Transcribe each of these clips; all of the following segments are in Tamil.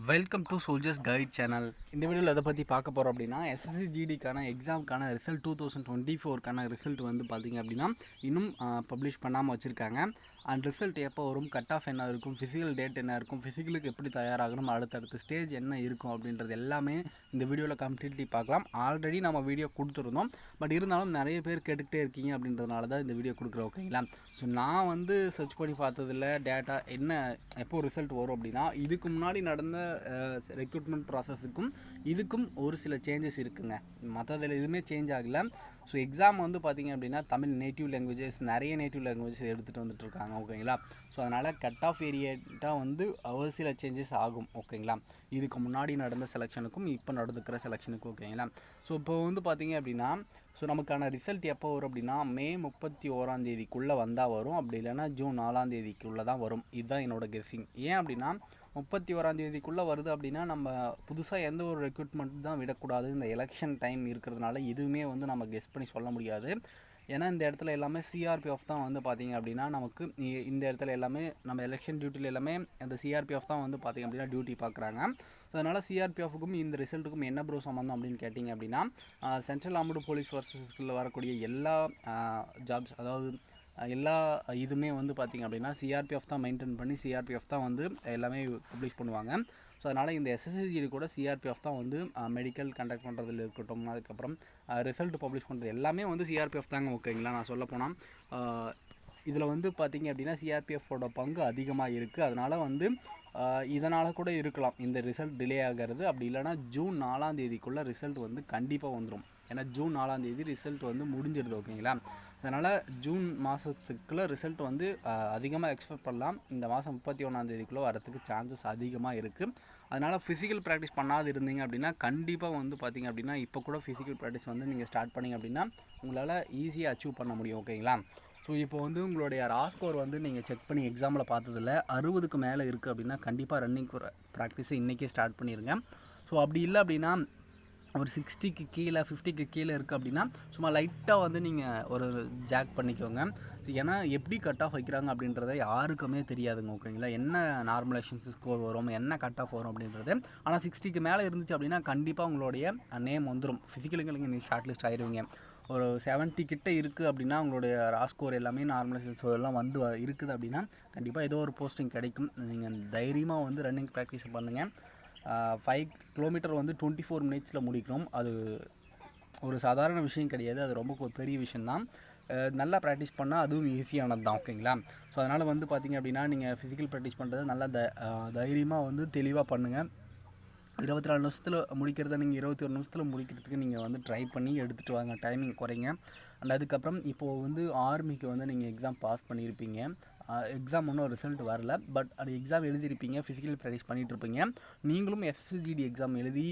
Welcome to soldiers guide channel. இந்த வீடியோவில் எதை பற்றி பார்க்க போகிறோம் அப்படின்னா, எஸ்எஸ்சி ஜிடிக்கான எக்ஸாமுக்கான ரிசல்ட் 2024 ரிசல்ட் வந்து பார்த்திங்க அப்படின்னா இன்னும் பப்ளிஷ் பண்ணாமல் வச்சுருக்காங்க. அண்ட் ரிசல்ட் எப்போ வரும், கட் ஆஃப் என்ன இருக்கும், ஃபிசிக்கல் டேட் என்ன இருக்கும், ஃபிசிக்கலுக்கு எப்படி தயாராகணும், அடுத்தடுத்த ஸ்டேஜ் என்ன இருக்கும் அப்படின்றது எல்லாமே இந்த வீடியோவில் கம்ப்ளீட்லி பார்க்கலாம். ஆல்ரெடி நம்ம வீடியோ கொடுத்துருந்தோம், பட் இருந்தாலும் நிறைய பேர் கேட்டுக்கிட்டே இருக்கீங்க அப்படின்றதுனால தான் இந்த வீடியோ கொடுக்குறோம். ஓகேங்களா? ஸோ நான் வந்து சர்ச் பண்ணி பார்த்ததில் டேட்டா என்ன எப்போது ரிசல்ட் வரும் அப்படின்னா, இதுக்கு முன்னாடி நடந்த ரெக்ரூட்மெண்ட் ப்ராசஸுக்கும் இதுக்கும் ஒரு சில சேஞ்சஸ் இருக்குங்க. மற்றதில் எதுவுமே சேஞ்ச் ஆகலை. ஸோ எக்ஸாம் வந்து பார்த்திங்க அப்படின்னா தமிழ் நேட்டிவ் லாங்குவேஜஸ் நிறைய நேட்டிவ் லாங்குவேஜஸ் எடுத்துகிட்டு வந்துட்டுருக்காங்க. ஓகேங்களா? ஸோ அதனால் கட் ஆஃப் ஏரியாட்டாக வந்து ஒரு சில சேஞ்சஸ் ஆகும். ஓகேங்களா? இதுக்கு முன்னாடி நடந்த செலெக்ஷனுக்கும் இப்போ நடந்துக்கிற செலெக்ஷனுக்கும். ஓகேங்களா? ஸோ இப்போ வந்து பார்த்திங்க அப்படின்னா ஸோ நமக்கான ரிசல்ட் எப்போ வரும் அப்படின்னா, மே 31 வந்தால் வரும். அப்படி இல்லைன்னா ஜூன் 4 தான் வரும். இதுதான் என்னோடய கெஸ்ஸிங். ஏன் அப்படின்னா 31 வருது அப்படின்னா நம்ம புதுசாக எந்த ஒரு ரெக்ரூட்மெண்ட் தான் விடக்கூடாது. இந்த எலெக்ஷன் டைம் இருக்கிறதுனால எதுவுமே வந்து நம்ம கெஸ் பண்ணி சொல்ல முடியாது. ஏன்னா இந்த இடத்துல எல்லாமே சிஆர்பிஎஃப் தான் வந்து பார்த்திங்க அப்படின்னா நமக்கு இந்த இடத்துல எல்லாமே நம்ம எலெக்ஷன் டியூட்டியில் எல்லாமே அந்த சிஆர்பிஎஃப் தான் வந்து பார்த்திங்க அப்படின்னா டியூட்டி பார்க்குறாங்க. அதனால் சிஆர்பிஎஃப்க்கும் இந்த ரிசல்ட்டுக்கும் என்ன ப்ரோ சம்மந்தம் அப்படின்னு கேட்டிங்க அப்படின்னா, சென்ட்ரல் ஆர்ம்டு போலீஸ் ஃபோர்ஸஸ்க்குள்ள வரக்கூடிய எல்லா ஜாப்ஸ், அதாவது எல்லா இதுவுமே வந்து பார்த்திங்க அப்படின்னா சிஆர்பிஎஃப் தான் மெயின்டைன் பண்ணி சிஆர்பிஎஃப் தான் வந்து எல்லாமே பப்ளிஷ் பண்ணுவாங்க. ஸோ அதனால் இந்த எஸ்எஸ்சிஜிடி கூட சிஆர்பிஎஃப் தான் வந்து மெடிக்கல் கண்டக்ட் பண்ணுறதுல இருக்கட்டும், அதுக்கப்புறம் ரிசல்ட் பப்ளிஷ் பண்ணுறது எல்லாமே வந்து சிஆர்பிஎஃப் தாங்க. ஓகேங்களா? நான் சொல்ல போனால் இதில் வந்து பார்த்திங்க அப்படின்னா சிஆர்பிஎஃபோட பங்கு அதிகமாக இருக்குது. அதனால் வந்து இதனால் கூட இருக்கலாம் இந்த ரிசல்ட் டிலே ஆகிறது. அப்படி இல்லைனா ஜூன் 4 ரிசல்ட் வந்து கண்டிப்பாக வந்துடும். ஏன்னா ஜூன் 4 ரிசல்ட் வந்து முடிஞ்சிருது. ஓகேங்களா? அதனால் ஜூன் மாதத்துக்குள்ளே ரிசல்ட் வந்து அதிகமாக எக்ஸ்பெக்ட் பண்ணலாம். இந்த மாதம் 31 வரத்துக்கு சான்சஸ் அதிகமாக இருக்குது. அதனால் ஃபிசிக்கல் ப்ராக்டிஸ் பண்ணாது இருந்தீங்க அப்படின்னா கண்டிப்பாக வந்து பார்த்திங்க அப்படின்னா இப்போ கூட ஃபிசிக்கல் ப்ராக்டிஸ் வந்து நீங்கள் ஸ்டார்ட் பண்ணிங்க அப்படின்னா உங்களால் ஈஸியாக அச்சீவ் பண்ண முடியும். ஓகேங்களா? ஸோ இப்போ வந்து உங்களுடைய ரா ஸ்கோர் வந்து நீங்கள் செக் பண்ணி எக்ஸாமில் பார்த்ததில் 60க்கு மேலே இருக்குது அப்படின்னா கண்டிப்பாக ரன்னிங் ப்ராக்டிஸை இன்றைக்கே ஸ்டார்ட் பண்ணிடுங்க. ஸோ அப்படி இல்லை அப்படின்னா ஒரு 60க்கு கீழே 50க்கு கீழே இருக்குது அப்படின்னா சும்மா லைட்டாக வந்து நீங்கள் ஒரு ஜாக் பண்ணிக்கோங்க. ஏன்னா எப்படி கட் ஆஃப் வைக்கிறாங்க அப்படின்றத யாருக்குமே தெரியாதுங்க. ஓகேங்களா? என்ன நார்மலைசேஷன் ஸ்கோர் வரும், என்ன கட் ஆஃப் வரும் அப்படின்றது. ஆனால் 60க்கு மேலே இருந்துச்சு அப்படின்னா கண்டிப்பாக உங்களுடைய நேம் வந்துடும். ஃபிசிக்கலுக்கு நீங்கள் ஷார்ட் லிஸ்ட் ஆயிடுவீங்க. ஒரு 70 கிட்ட இருக்குது அப்படின்னா உங்களுடைய ரா ஸ்கோர் எல்லாமே நார்மலைசேஷன் ஸ்கோர் எல்லாம் வந்து இருக்குது அப்படின்னா கண்டிப்பாக ஏதோ ஒரு போஸ்டிங் கிடைக்கும். நீங்கள் தைரியமாக வந்து ரன்னிங் ப்ராக்டிஸ் பண்ணுங்கள். 5 கிலோமீட்டர் வந்து 24 மினிட்ஸில் முடிக்கணும். அது ஒரு சாதாரண விஷயம் கிடையாது. அது ரொம்ப ஒரு பெரிய விஷயந்தான். நல்லா ப்ராக்டிஸ் பண்ணால் அதுவும் ஈஸியானது தான். ஓகேங்களா? ஸோ அதனால் வந்து பார்த்திங்க அப்படின்னா நீங்கள் ஃபிசிக்கல் ப்ராக்டிஸ் பண்ணுறது நல்லா தைரியமாக வந்து தெளிவாக பண்ணுங்கள். 24 நிமிஷத்தில் முடிக்கிறத நீங்கள் 21 நிமிஷத்தில் முடிக்கிறதுக்கு நீங்கள் வந்து ட்ரை பண்ணி எடுத்துகிட்டு வாங்க. டைமிங் குறைங்க. அண்ட் அதுக்கப்புறம் இப்போது வந்து ஆர்மிக்கு வந்து நீங்கள் எக்ஸாம் பாஸ் பண்ணியிருப்பீங்க. எக்ஸாம் ஒன்றும் ரிசல்ட் வரல, பட் அது எக்ஸாம் எழுதியிருப்பீங்க, ஃபிசிக்கல் ப்ராக்டிஸ் பண்ணிகிட்ருப்பீங்க. நீங்களும் எஸ்எஸ்சிஜிடி எக்ஸாம் எழுதி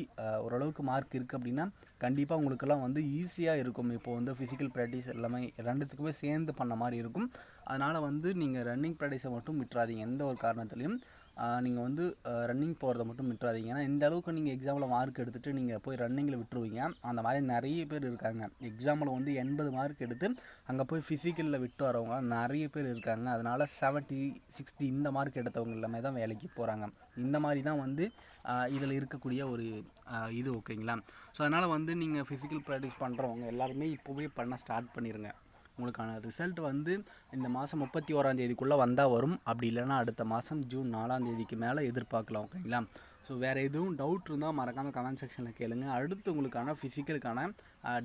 ஓரளவுக்கு மார்க் இருக்குது அப்படின்னா கண்டிப்பாக உங்களுக்கெல்லாம் வந்து ஈஸியாக இருக்கும். இப்போது வந்து ஃபிசிக்கல் ப்ராக்டிஸ் எல்லாமே ரெண்டுத்துக்குமே சேர்ந்து பண்ண மாதிரி இருக்கும். அதனால் வந்து நீங்கள் ரன்னிங் ப்ராக்டிஸை மட்டும் விட்டுறாதீங்க. எந்த ஒரு காரணத்துலையும் நீங்கள் வந்து ரன்னிங் போகிறத மட்டும் விட்டுறாதீங்க. ஏன்னா இந்த அளவுக்கு நீங்கள் எக்ஸாமில் மார்க் எடுத்துகிட்டு நீங்கள் போய் ரன்னிங்கில் விட்டுருவீங்க. அந்த மாதிரி நிறைய பேர் இருக்காங்க. எக்ஸாமில் வந்து 80 மார்க் எடுத்து அங்கே போய் ஃபிசிக்கலில் விட்டு வரவங்க நிறைய பேர் இருக்காங்க. அதனால் 70, 60 இந்த மார்க் எடுத்தவங்க எல்லாமே தான் வேலைக்கு போகிறாங்க. இந்த மாதிரி தான் வந்து இதில் இருக்கக்கூடிய ஒரு இது. ஓகேங்களா? ஸோ அதனால் வந்து நீங்கள் ஃபிசிக்கல் ப்ராக்டிஸ் பண்ணுறவங்க எல்லாருமே இப்போவே பண்ண ஸ்டார்ட் பண்ணிடுங்க. உங்களுக்கான ரிசல்ட் வந்து இந்த மாதம் 31 வந்தால் வரும். அப்படி இல்லைனா அடுத்த மாதம் ஜூன் 4 மேலே எதிர்பார்க்கலாம். ஓகேங்களா? ஸோ வேறு எதுவும் டவுட் இருந்தால் மறக்காமல் கமெண்ட் செக்ஷனில் கேளுங்க. அடுத்து உங்களுக்கான ஃபிசிக்கலுக்கான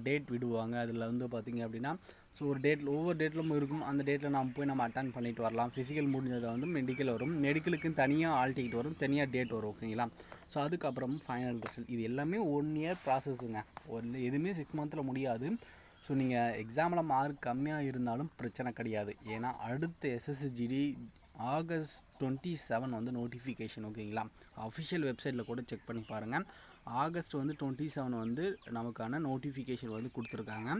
டேட் விடுவாங்க. அதில் வந்து பார்த்திங்க அப்படின்னா ஸோ ஒரு டேட்டில் ஒவ்வொரு டேட்லும் இருக்கும். அந்த டேட்டில் நம்ம அட்டன் பண்ணிட்டு வரலாம். ஃபிசிக்கல் முடிஞ்சதை வந்து மெடிக்கல் வரும். மெடிக்கலுக்கு தனியாக ஆல் டிக்கெட் வரும், தனியாக டேட் வரும். ஓகேங்களா? ஸோ அதுக்கப்புறம் ஃபைனல் ரிசல்ட். இது எல்லாமே 1 இயர் ப்ராசஸ்ஸுங்க. எதுவுமே 6 மந்த்தில் முடியாது. ஸோ நீங்கள் எக்ஸாமில் மார்க் கம்மியாக இருந்தாலும் பிரச்சனை கிடையாது. ஏன்னா அடுத்த எஸ்எஸ்சிஜிடி ஆகஸ்ட் 27 வந்து நோட்டிஃபிகேஷன். ஓகேங்களா? அஃபிஷியல் வெப்சைட்டில் கூட செக் பண்ணி பாருங்கள். ஆகஸ்ட் வந்து 27 வந்து நமக்கான நோட்டிஃபிகேஷன் வந்து கொடுத்துருக்காங்க.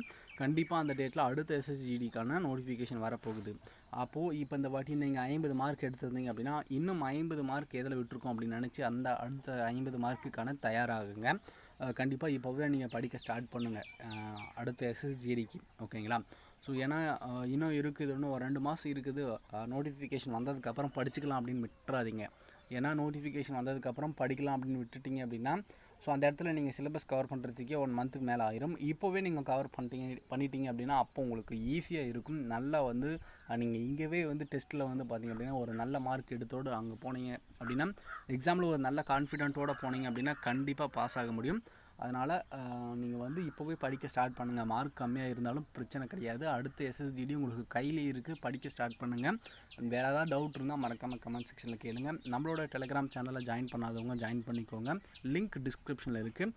கண்டிப்பாக அந்த டேட்டில் அடுத்த எஸ்எஸ்சிஜிடிக்கான நோட்டிஃபிகேஷன் வரப்போகுது. அப்போது இப்போ இந்த வாட்டி நீங்கள் 50 மார்க் எடுத்திருந்தீங்க அப்படின்னா இன்னும் 50 மார்க் எதில் விட்டுருக்கோம் அப்படின்னு நினச்சி அந்த அடுத்த 50 மார்க்குக்கான தயாராகுங்க. கண்டிப்பாக இப்போவே நீங்கள் படிக்க ஸ்டார்ட் பண்ணுங்கள் அடுத்த எஸ்எஸ்சிஜிடிக்கு. ஓகேங்களா? ஸோ ஏன்னா இன்னும் இருக்குது, இன்னும் ஒரு 2 மாதம் இருக்குது. நோட்டிஃபிகேஷன் வந்ததுக்கப்புறம் படிச்சுக்கலாம் அப்படின்னு விட்டுறாதீங்க. ஏன்னா நோட்டிஃபிகேஷன் வந்ததுக்கப்புறம் படிக்கலாம் அப்படின்னு விட்டுட்டிங்க அப்படின்னா ஸோ அந்த இடத்துல நீங்கள் சிலபஸ் கவர் பண்ணுறதுக்கே 1 மந்த்துக்கு மேலே ஆயிரும். இப்போவே நீங்கள் கவர் பண்ணிட்டீங்க அப்படின்னா அப்போ உங்களுக்கு ஈஸியாக இருக்கும். நல்லா வந்து நீங்கள் இங்கேவே வந்து டெஸ்ட்டில் வந்து பார்த்திங்க அப்படின்னா ஒரு நல்ல மார்க் எடுத்தோடு அங்கே போனீங்க அப்படின்னா எக்ஸாமில் ஒரு நல்ல கான்ஃபிடென்ட்டோடு போனீங்க அப்படின்னா கண்டிப்பாக பாஸ் ஆக முடியும். அதனால் நீங்கள் வந்து இப்போவே படிக்க ஸ்டார்ட் பண்ணுங்கள். மார்க் கம்மியாக இருந்தாலும் பிரச்சனை கிடையாது. அடுத்த எஸ்எஸ்ஜிடி உங்களுக்கு கையில் இருக்குது, படிக்க ஸ்டார்ட் பண்ணுங்கள். வேறு ஏதாவது டவுட் இருந்தால் மறக்காமல் கமெண்ட் செக்ஷனில் கேளுங்க. நம்மளோட டெலிகிராம் சேனலில் ஜாயின் பண்ணாதவங்க ஜாயின் பண்ணிக்கோங்க. லிங்க் டிஸ்கிரிப்ஷனில் இருக்குது.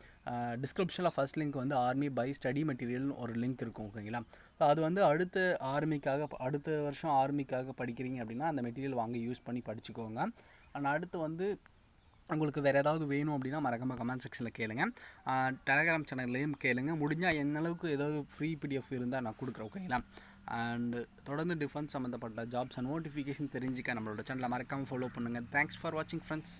டிஸ்கிரிப்ஷனில் ஃபஸ்ட் லிங்க் வந்து ஆர்மி பை ஸ்டடி மெட்டீரியல்னு ஒரு லிங்க் இருக்கும், ஓகேங்களா. அது வந்து அடுத்த வருஷம் ஆர்மிக்காக படிக்கிறீங்க அப்படின்னா அந்த மெட்டீரியல் வாங்கி யூஸ் பண்ணி படிச்சுக்கோங்க. ஆனால் அடுத்து வந்து உங்களுக்கு வேறு ஏதாவது வேணும் அப்படின்னா மறக்காமல் கமெண்ட் செக்ஷனில் கேளுங்க. டெலகிராம் சேனல்லையும் கேளுங்க. முடிஞ்சால் என்னளவுக்கு ஏதாவது ஃப்ரீ பிடிஎஃப் இருந்தால் நான் கொடுக்குறேன், ஓகேங்களா. அண்டு தொடர்ந்து டிஃபென்ஸ் சம்மந்தப்பட்ட ஜாப்ஸ் அண்ட் நோட்டிஃபிகேஷன் தெரிஞ்சுக்க நம்மளோட சேனலை மறக்காமல் ஃபாலோ பண்ணுங்கள். தேங்க்ஸ் ஃபார் வாட்சிங் ஃப்ரெண்ட்ஸ்.